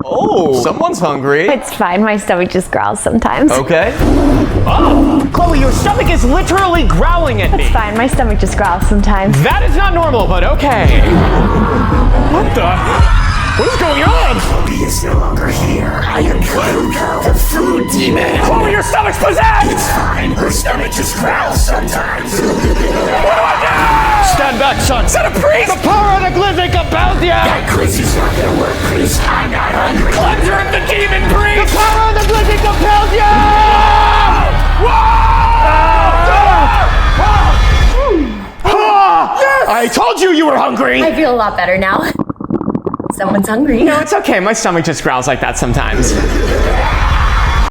Oh, someone's hungry. It's fine, my stomach just growls sometimes. Okay. Oh, Chloe, your stomach is literally growling at me. It's fine, my stomach just growls sometimes. That is not normal, but okay. What the? What is going on? Chloe is no longer here. I am Chloe, the food demon. Chloe, your stomach's possessed! It's fine. Her stomach just growls sometimes. What do I do? Stand back, son. Is that a priest? The power of the glyphic compels you! That quiz is not gonna work, priest. I'm not hungry. Cleanser of the demon priest! The power of the glyphic compels you! Yes! I told you were hungry! I feel a lot better now. Someone's hungry. No, it's okay. My stomach just growls like that sometimes.